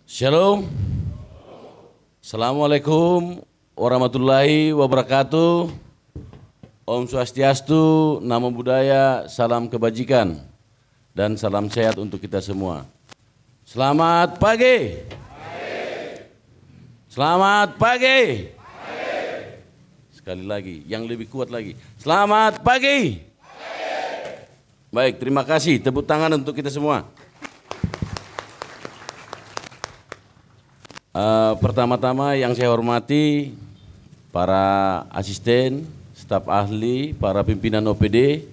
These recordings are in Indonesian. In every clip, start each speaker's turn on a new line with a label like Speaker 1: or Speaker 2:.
Speaker 1: Shalom. Assalamualaikum warahmatullahi wabarakatuh. Om Swastiastu, Namo Buddhaya, salam kebajikan dan salam sehat untuk kita semua. Selamat pagi. Selamat pagi. Sekali lagi, yang lebih kuat lagi. Selamat pagi. Baik, terima kasih. Tepuk tangan untuk kita semua. Pertama-tama yang saya hormati para asisten, staf ahli, para pimpinan OPD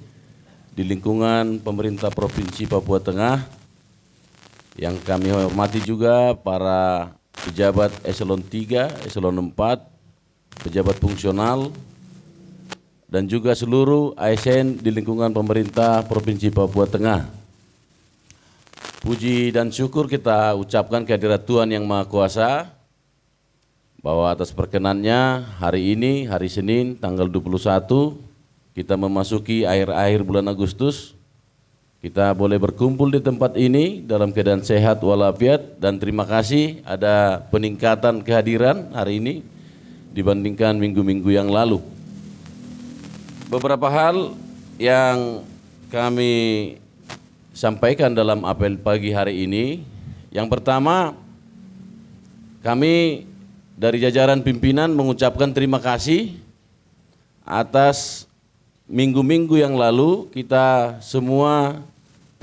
Speaker 1: di lingkungan pemerintah Provinsi Papua Tengah. Yang kami hormati juga para pejabat eselon 3, eselon 4, pejabat fungsional, dan juga seluruh ASN di lingkungan pemerintah Provinsi Papua Tengah. Puji dan syukur kita ucapkan kehadirat Tuhan Yang Maha Kuasa bahwa atas perkenannya hari ini, hari Senin tanggal 21, kita memasuki akhir-akhir bulan Agustus. Kita boleh berkumpul di tempat ini dalam keadaan sehat walafiat, dan terima kasih ada peningkatan kehadiran hari ini dibandingkan minggu-minggu yang lalu. Beberapa hal yang kami sampaikan dalam apel pagi hari ini. Yang pertama, kami dari jajaran pimpinan mengucapkan terima kasih atas minggu-minggu yang lalu kita semua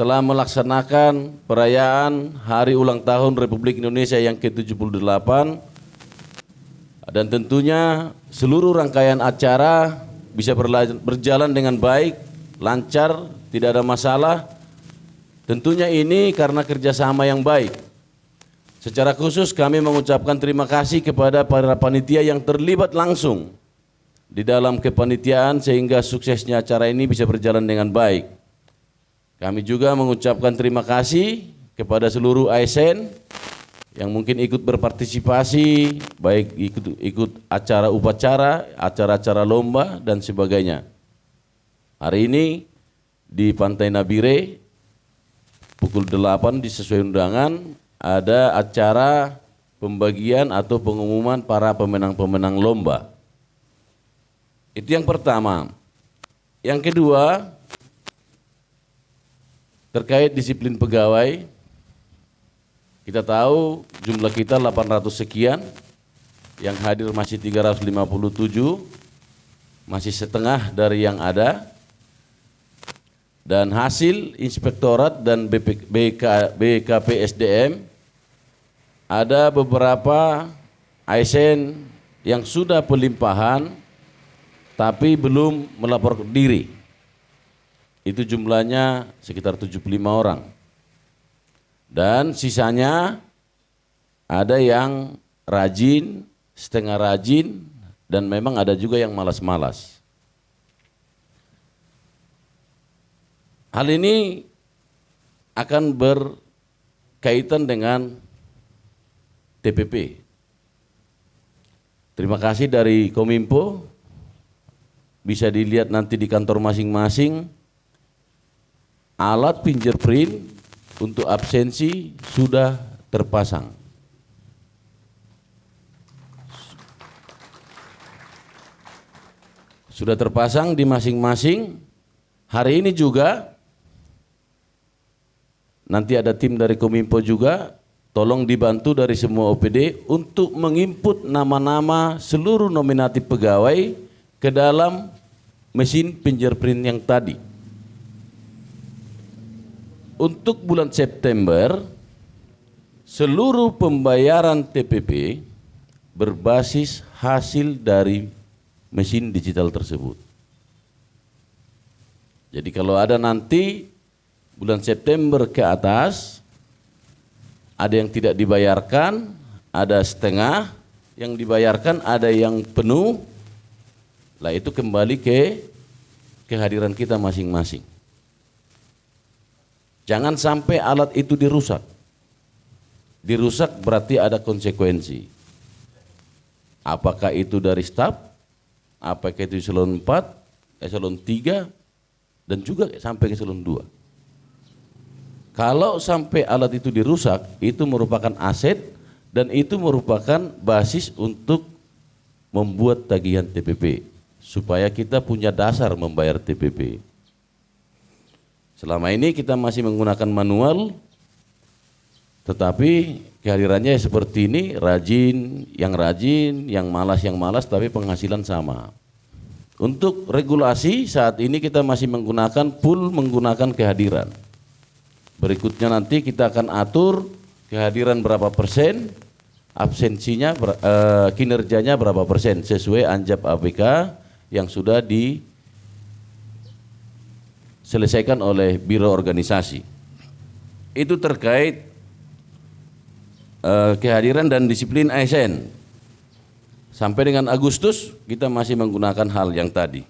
Speaker 1: telah melaksanakan perayaan Hari Ulang Tahun Republik Indonesia yang ke-78, dan tentunya seluruh rangkaian acara bisa berjalan dengan baik, lancar, tidak ada masalah. Tentunya ini karena kerjasama yang baik. Secara khusus kami mengucapkan terima kasih kepada para panitia yang terlibat langsung di dalam kepanitiaan sehingga suksesnya acara ini bisa berjalan dengan baik. Kami juga mengucapkan terima kasih kepada seluruh ASN yang mungkin ikut berpartisipasi, baik ikut acara upacara, acara-acara lomba dan sebagainya. Hari ini di Pantai Nabire pukul 8 di sesuai undangan ada acara pembagian atau pengumuman para pemenang-pemenang lomba. Itu yang pertama. Yang kedua, terkait disiplin pegawai. Kita tahu jumlah kita 800 sekian, yang hadir masih 357, masih setengah dari yang ada. Dan hasil inspektorat dan BKPSDM ada beberapa ASN yang sudah pelimpahan tapi belum melapor diri. Itu jumlahnya sekitar 75 orang. Dan sisanya ada yang rajin, setengah rajin, dan memang ada juga yang malas-malas. Hal ini akan berkaitan dengan TPP. Terima kasih dari Kominfo, bisa dilihat nanti di kantor masing-masing, alat fingerprint untuk absensi sudah terpasang. Sudah terpasang di masing-masing. Hari ini juga nanti ada tim dari Kominfo juga, tolong dibantu dari semua OPD untuk menginput nama-nama seluruh nominatif pegawai ke dalam mesin fingerprint yang tadi. Untuk bulan September, seluruh pembayaran TPP berbasis hasil dari mesin digital tersebut. Jadi kalau ada nanti bulan September ke atas, ada yang tidak dibayarkan, ada setengah yang dibayarkan, ada yang penuh, lah itu kembali ke kehadiran kita masing-masing. Jangan sampai alat itu dirusak. Dirusak berarti ada konsekuensi. Apakah itu dari staf, apakah itu eselon 4, eselon 3, dan juga sampai ke eselon 2. Kalau sampai alat itu dirusak, itu merupakan aset dan itu merupakan basis untuk membuat tagihan TPP supaya kita punya dasar membayar TPP. Selama ini kita masih menggunakan manual, tetapi kehadirannya seperti ini, rajin, yang malas, tapi penghasilan sama. Untuk regulasi saat ini kita masih menggunakan full menggunakan kehadiran. Berikutnya nanti kita akan atur kehadiran berapa persen, absensinya, kinerjanya berapa persen sesuai anjap APK yang sudah diselesaikan oleh Biro Organisasi. Itu terkait kehadiran dan disiplin ASN. Sampai dengan Agustus kita masih menggunakan hal yang tadi.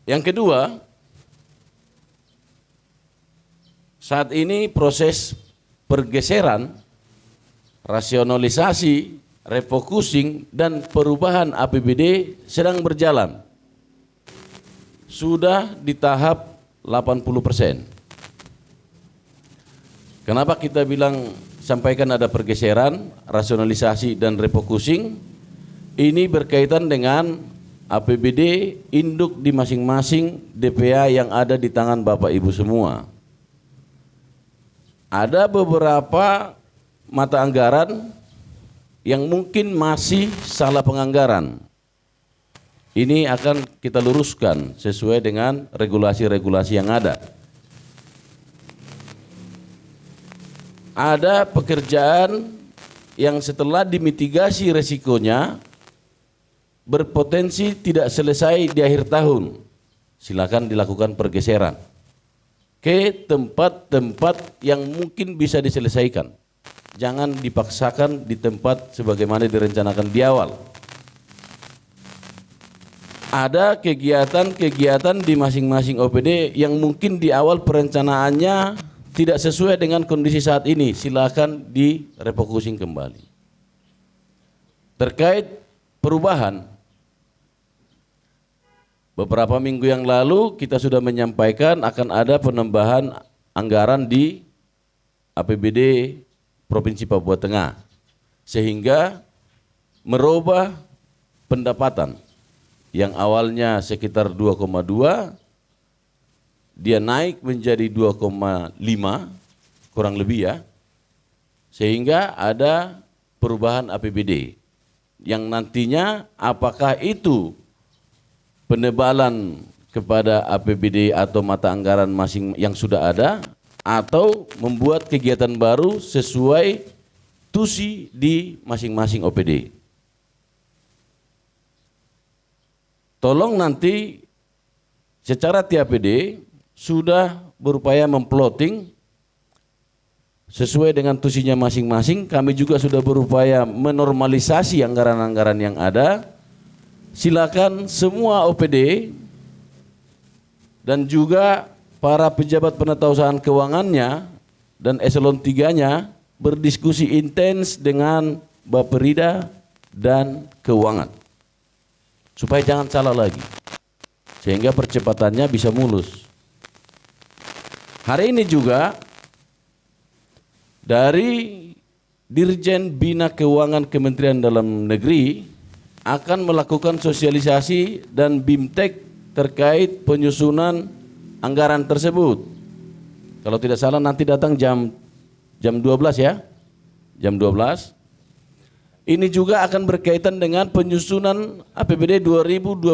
Speaker 1: Yang kedua, saat ini proses pergeseran, rasionalisasi, refocusing dan perubahan APBD sedang berjalan. Sudah di tahap 80%. Kenapa kita bilang sampaikan ada pergeseran, rasionalisasi dan refocusing? Ini berkaitan dengan APBD induk di masing-masing DPA yang ada di tangan Bapak Ibu semua. Ada beberapa mata anggaran yang mungkin masih salah penganggaran. Ini akan kita luruskan sesuai dengan regulasi-regulasi yang ada. Ada pekerjaan yang setelah dimitigasi resikonya berpotensi tidak selesai di akhir tahun. Silakan dilakukan pergeseran ke tempat-tempat yang mungkin bisa diselesaikan. Jangan dipaksakan di tempat sebagaimana direncanakan di awal. Ada kegiatan-kegiatan di masing-masing OPD yang mungkin di awal perencanaannya tidak sesuai dengan kondisi saat ini, silakan direfocusing kembali. Terkait perubahan, beberapa minggu yang lalu kita sudah menyampaikan akan ada penambahan anggaran di APBD Provinsi Papua Tengah, sehingga merubah pendapatan yang awalnya sekitar 2,2 dia naik menjadi 2,5 kurang lebih ya, sehingga ada perubahan APBD yang nantinya apakah itu penebalan kepada APBD atau mata anggaran masing yang sudah ada atau membuat kegiatan baru sesuai tusi di masing-masing OPD. Tolong nanti secara TAPD sudah berupaya memploting sesuai dengan tusinya masing-masing. Kami juga sudah berupaya menormalisasi anggaran-anggaran yang ada. Silakan semua OPD dan juga para pejabat penatausahaan keuangannya dan eselon 3-nya berdiskusi intens dengan Bapperida dan keuangan. Supaya jangan salah lagi. Sehingga percepatannya bisa mulus. Hari ini juga dari Dirjen Bina Keuangan Kementerian Dalam Negeri akan melakukan sosialisasi dan BIMTEK terkait penyusunan anggaran tersebut. Kalau tidak salah nanti datang jam 12 ya. Jam 12. Ini juga akan berkaitan dengan penyusunan APBD 2024.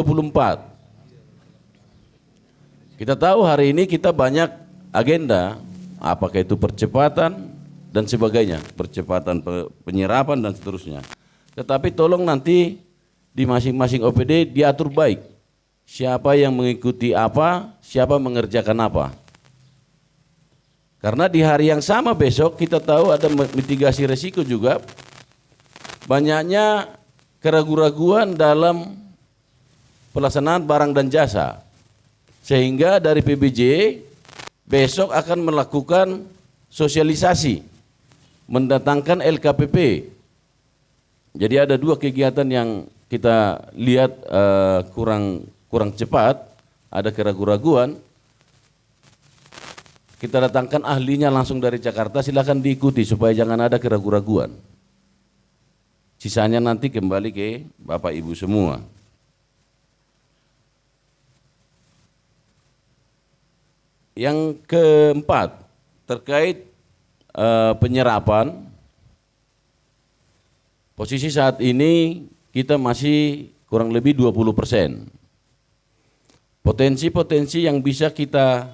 Speaker 1: Kita tahu hari ini kita banyak agenda, apakah itu percepatan dan sebagainya, percepatan penyerapan dan seterusnya. Tetapi tolong nanti di masing-masing OPD diatur baik. Siapa yang mengikuti apa, siapa mengerjakan apa. Karena di hari yang sama besok kita tahu ada mitigasi resiko juga. Banyaknya keraguan-raguan dalam pelaksanaan barang dan jasa. Sehingga dari PBJ besok akan melakukan sosialisasi, mendatangkan LKPP. Jadi ada dua kegiatan yang kita lihat kurang cepat, ada keraguan-raguan. kita datangkan ahlinya langsung dari Jakarta, silakan diikuti supaya jangan ada keraguan-raguan. Sisanya nanti kembali ke Bapak Ibu semua. Yang keempat, terkait penyerapan. Posisi saat ini kita masih kurang lebih 20%. Potensi-potensi yang bisa kita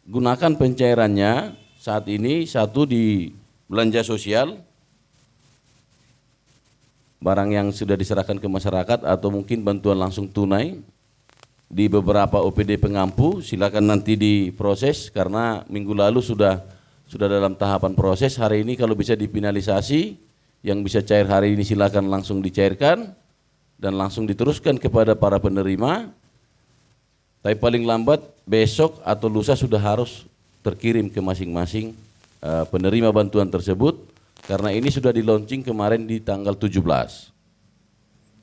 Speaker 1: gunakan pencairannya saat ini, satu di belanja sosial, barang yang sudah diserahkan ke masyarakat atau mungkin bantuan langsung tunai. Di beberapa OPD pengampu silakan nanti diproses karena minggu lalu sudah dalam tahapan proses. Hari ini kalau bisa dipinalisasi, yang bisa cair hari ini silakan langsung dicairkan dan langsung diteruskan kepada para penerima. Tapi paling lambat besok atau lusa sudah harus terkirim ke masing-masing penerima bantuan tersebut karena ini sudah di launching kemarin di tanggal 17.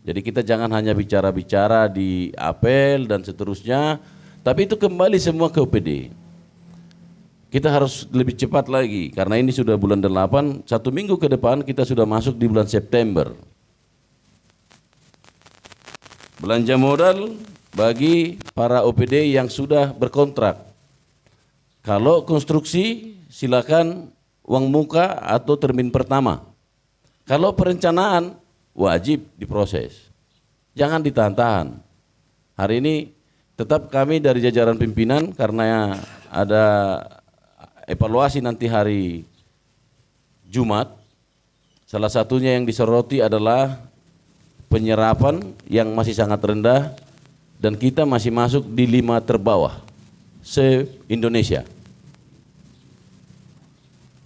Speaker 1: Jadi kita jangan hanya bicara-bicara di apel dan seterusnya, tapi itu kembali semua ke OPD. Kita harus lebih cepat lagi, karena ini sudah bulan 8, 1 minggu ke depan kita sudah masuk di bulan September. Belanja modal bagi para OPD yang sudah berkontrak. Kalau konstruksi silakan uang muka atau termin pertama. Kalau perencanaan wajib diproses, jangan ditahan-tahan. Hari ini tetap kami dari jajaran pimpinan karena ada evaluasi nanti hari Jumat. Salah satunya yang disoroti adalah penyerapan yang masih sangat rendah dan kita masih masuk di 5 terbawah se-Indonesia.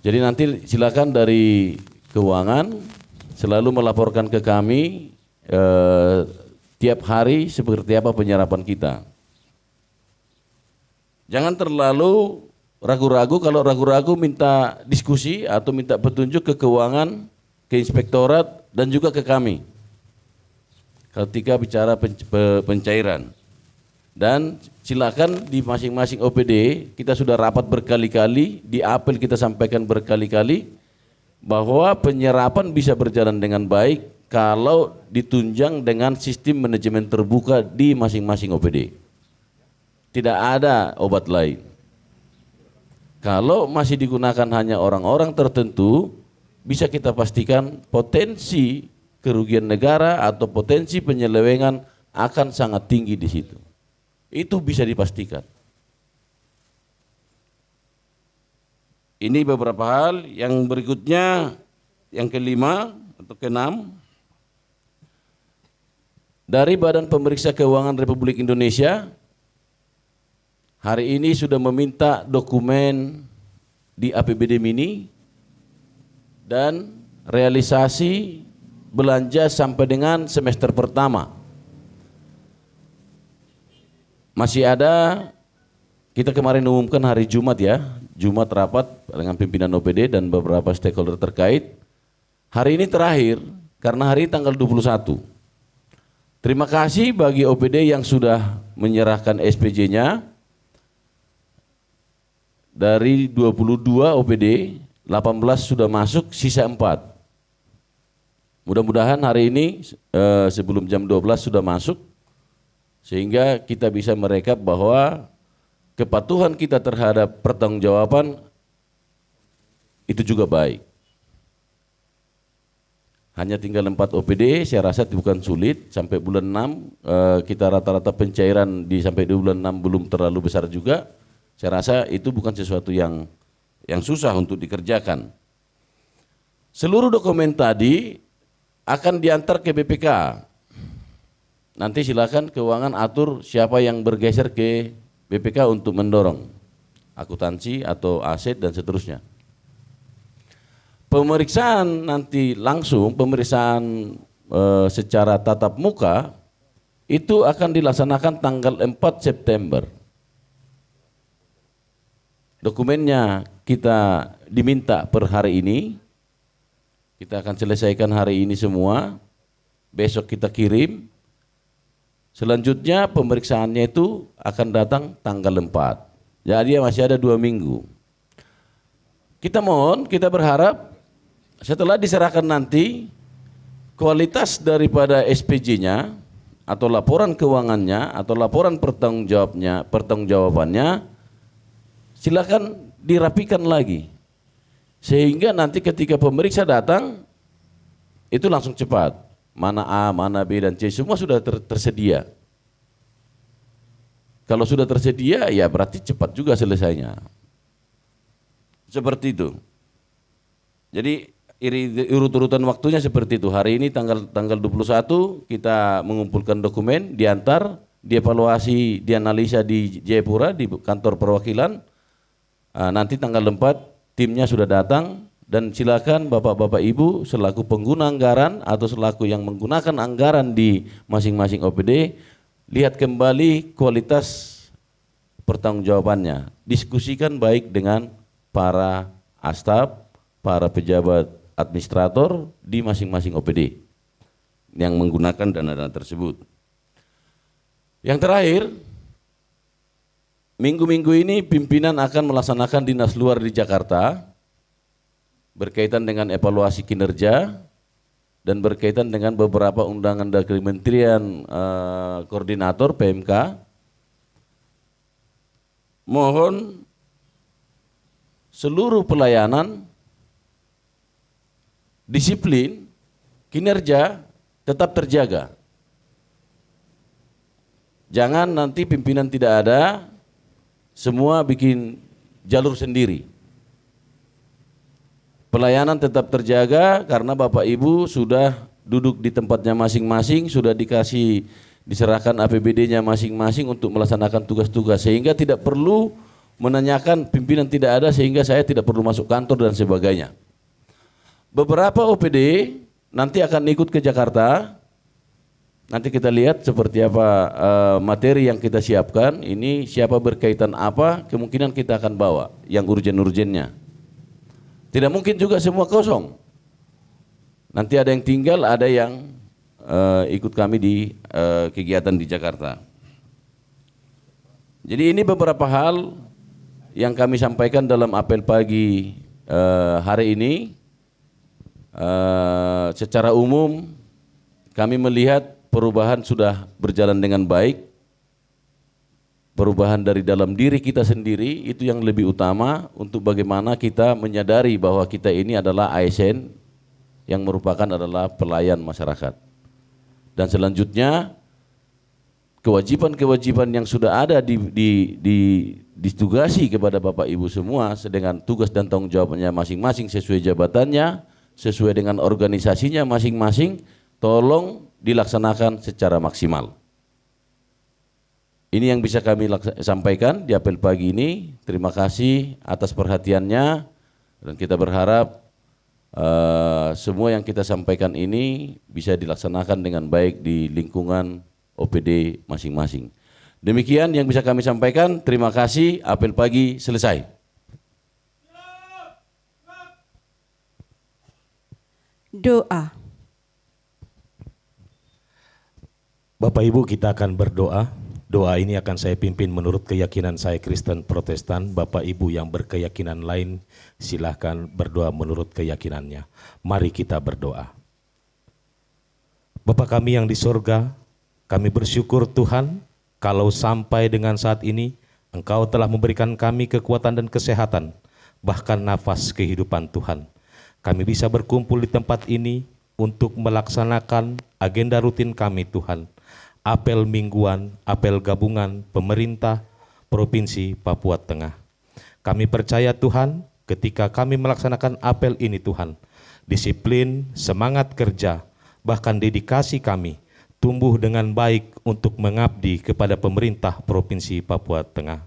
Speaker 1: Jadi nanti silakan dari keuangan selalu melaporkan ke kami tiap hari seperti apa penyerapan kita. Jangan terlalu ragu-ragu, kalau ragu-ragu minta diskusi atau minta petunjuk ke keuangan, ke inspektorat dan juga ke kami ketika bicara pencairan. Dan silakan di masing-masing OPD kita sudah rapat berkali-kali, di apel kita sampaikan berkali-kali bahwa penyerapan bisa berjalan dengan baik kalau ditunjang dengan sistem manajemen terbuka di masing-masing OPD. Tidak ada obat lain. Kalau masih digunakan hanya orang-orang tertentu, bisa kita pastikan potensi kerugian negara atau potensi penyelewengan akan sangat tinggi di situ. Itu bisa dipastikan. Ini beberapa hal. Yang berikutnya, yang kelima atau keenam, dari Badan Pemeriksa Keuangan Republik Indonesia hari ini sudah meminta dokumen di APBD Mini dan realisasi belanja sampai dengan semester pertama. Masih ada, kita kemarin umumkan hari Jumat ya, Jumat rapat dengan pimpinan OPD dan beberapa stakeholder terkait. Hari ini terakhir karena hari tanggal 21. Terima kasih bagi OPD yang sudah menyerahkan SPJ-nya. Dari 22 OPD, 18 sudah masuk, sisa 4. Mudah-mudahan hari ini sebelum jam 12 sudah masuk, sehingga kita bisa merekap bahwa kepatuhan kita terhadap pertanggungjawaban itu juga baik. Hanya tinggal 4 OPD, saya rasa bukan sulit. Sampai bulan 6 kita rata-rata pencairan sampai di bulan 6 belum terlalu besar juga. Saya rasa itu bukan sesuatu yang susah untuk dikerjakan. Seluruh dokumen tadi akan diantar ke BPK. Nanti silakan keuangan atur siapa yang bergeser ke BPK untuk mendorong akuntansi atau aset dan seterusnya. Pemeriksaan nanti langsung, pemeriksaan secara tatap muka itu akan dilaksanakan tanggal 4 September. Dokumennya kita diminta per hari ini, kita akan selesaikan hari ini semua, besok kita kirim. Selanjutnya pemeriksaannya itu akan datang tanggal 4. Jadi masih ada 2 minggu. Kita mohon, kita berharap setelah diserahkan nanti kualitas daripada SPJ-nya atau laporan keuangannya atau laporan pertanggungjawabannya silakan dirapikan lagi. Sehingga nanti ketika pemeriksa datang itu langsung cepat. Mana A, mana B dan C semua sudah tersedia. Kalau sudah tersedia ya berarti cepat juga selesainya. Seperti itu. Jadi urut-urutan waktunya seperti itu. Hari ini tanggal 21 kita mengumpulkan dokumen, diantar, dievaluasi, dianalisa di Jayapura di kantor perwakilan. Nanti tanggal 4 timnya sudah datang dan silakan Bapak-bapak Ibu selaku pengguna anggaran atau selaku yang menggunakan anggaran di masing-masing OPD lihat kembali kualitas pertanggungjawabannya. Diskusikan baik dengan para astaf, para pejabat administrator di masing-masing OPD yang menggunakan dana-dana tersebut. Yang terakhir, minggu-minggu ini pimpinan akan melaksanakan dinas luar di Jakarta berkaitan dengan evaluasi kinerja dan berkaitan dengan beberapa undangan dari Kementerian Koordinator PMK. Mohon seluruh pelayanan, disiplin, kinerja tetap terjaga. Jangan nanti pimpinan tidak ada, semua bikin jalur sendiri. Pelayanan tetap terjaga karena Bapak Ibu sudah duduk di tempatnya masing-masing, sudah diserahkan APBD-nya masing-masing untuk melaksanakan tugas-tugas, sehingga tidak perlu menanyakan pimpinan tidak ada sehingga saya tidak perlu masuk kantor dan sebagainya. Beberapa OPD nanti akan ikut ke Jakarta. Nanti kita lihat seperti apa materi yang kita siapkan. Ini siapa berkaitan apa, kemungkinan kita akan bawa yang urgen-urgennya. Tidak mungkin juga semua kosong. Nanti ada yang tinggal, ada yang ikut kami di kegiatan di Jakarta. Jadi ini beberapa hal yang kami sampaikan dalam apel pagi hari ini. Secara umum kami melihat perubahan sudah berjalan dengan baik. Perubahan dari dalam diri kita sendiri itu yang lebih utama untuk bagaimana kita menyadari bahwa kita ini adalah ASN yang merupakan adalah pelayan masyarakat. Dan selanjutnya kewajiban-kewajiban yang sudah ada ditugasi kepada Bapak Ibu semua dengan tugas dan tanggung jawabnya masing-masing sesuai jabatannya, sesuai dengan organisasinya masing-masing, tolong dilaksanakan secara maksimal. Ini yang bisa kami sampaikan di apel pagi ini. Terima kasih atas perhatiannya dan kita berharap semua yang kita sampaikan ini bisa dilaksanakan dengan baik di lingkungan OPD masing-masing. Demikian yang bisa kami sampaikan. Terima kasih. Apel pagi selesai.
Speaker 2: Doa.
Speaker 3: Bapak Ibu, kita akan berdoa. Doa ini akan saya pimpin menurut keyakinan saya Kristen Protestan. Bapak Ibu yang berkeyakinan lain silahkan berdoa menurut keyakinannya. Mari kita berdoa. Bapa kami yang di sorga, kami bersyukur Tuhan kalau sampai dengan saat ini Engkau telah memberikan kami kekuatan dan kesehatan, bahkan nafas kehidupan Tuhan. Kami bisa berkumpul di tempat ini untuk melaksanakan agenda rutin kami Tuhan. Apel mingguan, apel gabungan pemerintah Provinsi Papua Tengah. Kami percaya Tuhan ketika kami melaksanakan apel ini Tuhan, disiplin, semangat kerja, bahkan dedikasi kami tumbuh dengan baik untuk mengabdi kepada pemerintah Provinsi Papua Tengah.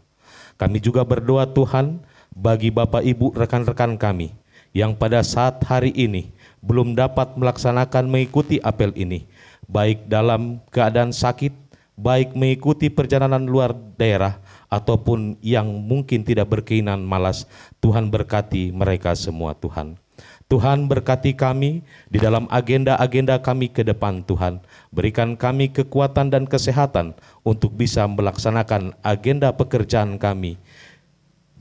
Speaker 3: Kami juga berdoa Tuhan bagi Bapak Ibu rekan-rekan kami yang pada saat hari ini belum dapat melaksanakan mengikuti apel ini, baik dalam keadaan sakit, baik mengikuti perjalanan luar daerah, ataupun yang mungkin tidak berkeinginan malas. Tuhan berkati mereka semua Tuhan. Tuhan berkati kami di dalam agenda-agenda kami ke depan Tuhan. Berikan kami kekuatan dan kesehatan untuk bisa melaksanakan agenda pekerjaan kami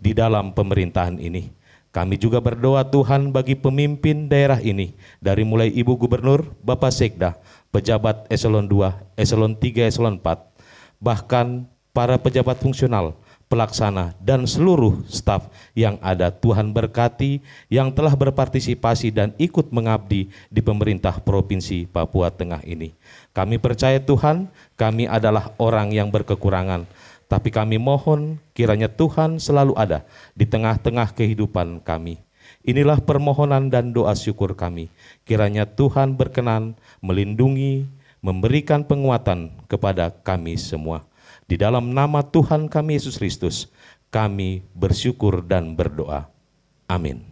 Speaker 3: di dalam pemerintahan ini. Kami juga berdoa Tuhan bagi pemimpin daerah ini, dari mulai Ibu Gubernur, Bapak Sekda, pejabat eselon 2, eselon 3, eselon 4, bahkan para pejabat fungsional, pelaksana, dan seluruh staf yang ada. Tuhan berkati yang telah berpartisipasi dan ikut mengabdi di pemerintah Provinsi Papua Tengah ini. Kami percaya Tuhan, kami adalah orang yang berkekurangan, tapi kami mohon kiranya Tuhan selalu ada di tengah-tengah kehidupan kami. Inilah permohonan dan doa syukur kami. Kiranya Tuhan berkenan melindungi, memberikan penguatan kepada kami semua. Di dalam nama Tuhan kami Yesus Kristus, kami bersyukur dan berdoa. Amin.